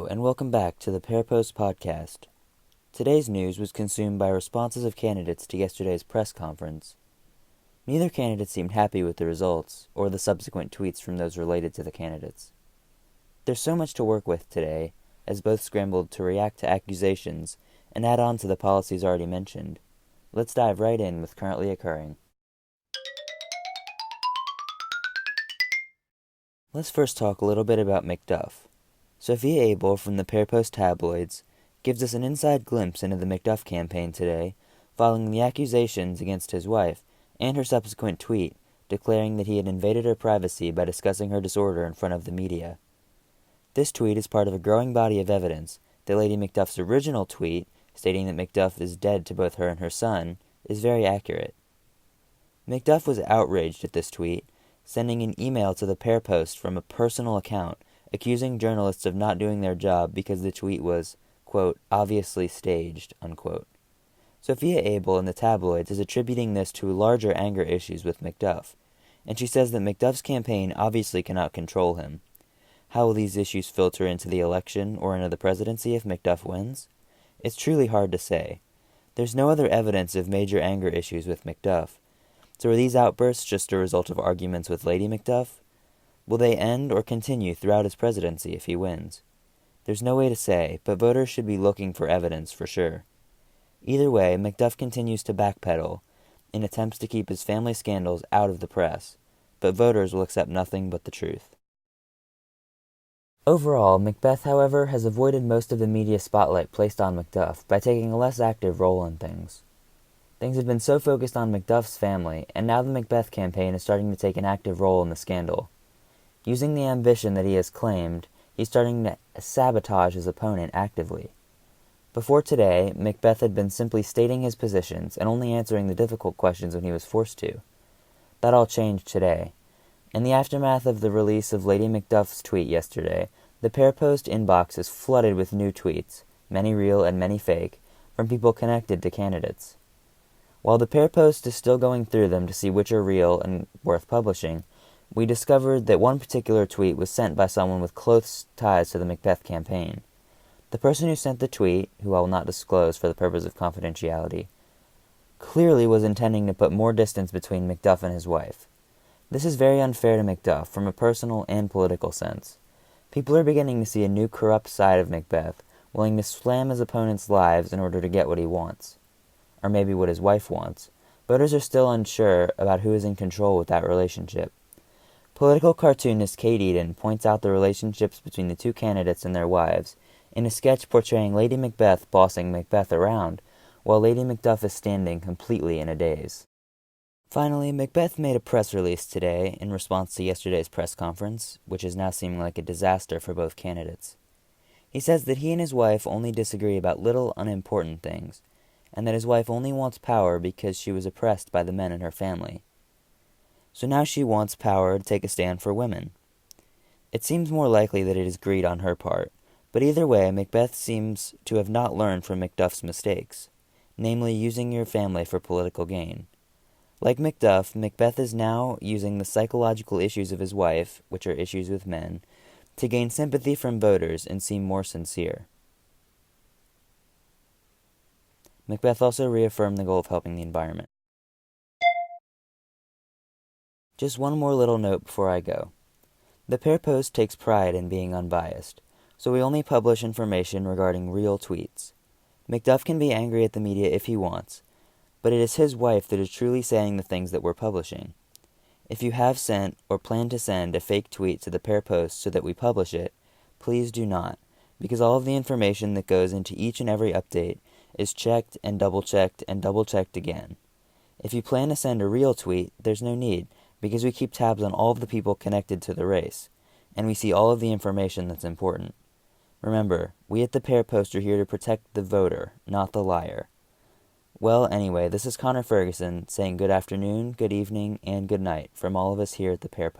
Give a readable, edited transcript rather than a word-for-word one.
and welcome back to the Pear podcast. Today's news was consumed by responses of candidates to yesterday's press conference. Neither candidate seemed happy with the results, or the subsequent tweets from those related to the candidates. There's so much to work with today, as both scrambled to react to accusations and add on to the policies already mentioned. Let's dive right in with currently occurring. Let's first talk a little bit about McDuff. Sophia Abel from the Pear tabloids gives us an inside glimpse into the McDuff campaign today, following the accusations against his wife and her subsequent tweet declaring that he had invaded her privacy by discussing her disorder in front of the media. This tweet is part of a growing body of evidence that Lady McDuff's original tweet, stating that McDuff is dead to both her and her son, is very accurate. McDuff was outraged at this tweet, sending an email to the Pear from a personal account accusing journalists of not doing their job because the tweet was, quote, obviously staged, unquote. Sophia Abel in the tabloids is attributing this to larger anger issues with McDuff, and she says that McDuff's campaign obviously cannot control him. How will these issues filter into the election or into the presidency if McDuff wins? It's truly hard to say. There's no other evidence of major anger issues with McDuff. So are these outbursts just a result of arguments with Lady McDuff? Will they end or continue throughout his presidency if he wins? There's no way to say, but voters should be looking for evidence for sure. Either way, McDuff continues to backpedal in attempts to keep his family scandals out of the press, but voters will accept nothing but the truth. Overall, Macbeth, however, has avoided most of the media spotlight placed on McDuff by taking a less active role in things. Things have been so focused on McDuff's family, and now the Macbeth campaign is starting to take an active role in the scandal. Using the ambition that he has claimed, he's starting to sabotage his opponent actively. Before today, Macbeth had been simply stating his positions and only answering the difficult questions when he was forced to. That all changed today. In the aftermath of the release of Lady McDuff's tweet yesterday, the Pear inbox is flooded with new tweets, many real and many fake, from people connected to candidates. While the Pear is still going through them to see which are real and worth publishing, we discovered that one particular tweet was sent by someone with close ties to the Macbeth campaign. The person who sent the tweet, who I will not disclose for the purpose of confidentiality, clearly was intending to put more distance between Macduff and his wife. This is very unfair to Macduff from a personal and political sense. People are beginning to see a new corrupt side of Macbeth, willing to slam his opponent's lives in order to get what he wants. Or maybe what his wife wants. Voters are still unsure about who is in control with that relationship. Political cartoonist Kate Eden points out the relationships between the two candidates and their wives in a sketch portraying Lady Macbeth bossing Macbeth around, while Lady Macduff is standing completely in a daze. Finally, Macbeth made a press release today in response to yesterday's press conference, which is now seeming like a disaster for both candidates. He says that he and his wife only disagree about little, unimportant things, and that his wife only wants power because she was oppressed by the men in her family. So now she wants power to take a stand for women. It seems more likely that it is greed on her part, but either way, Macbeth seems to have not learned from Macduff's mistakes, namely using your family for political gain. Like Macduff, Macbeth is now using the psychological issues of his wife, which are issues with men, to gain sympathy from voters and seem more sincere. Macbeth also reaffirmed the goal of helping the environment. Just one more little note before I go. The Pear takes pride in being unbiased, so we only publish information regarding real tweets. Macduff can be angry at the media if he wants, but it is his wife that is truly saying the things that we're publishing. If you have sent or plan to send a fake tweet to the Pear so that we publish it, please do not, because all of the information that goes into each and every update is checked and double-checked and double-checked again. If you plan to send a real tweet, there's no need, because we keep tabs on all of the people connected to the race, and we see all of the information that's important. Remember, we at the Pear are here to protect the voter, not the liar. Well, anyway, this is Connor Ferguson saying good afternoon, good evening, and good night from all of us here at the Pear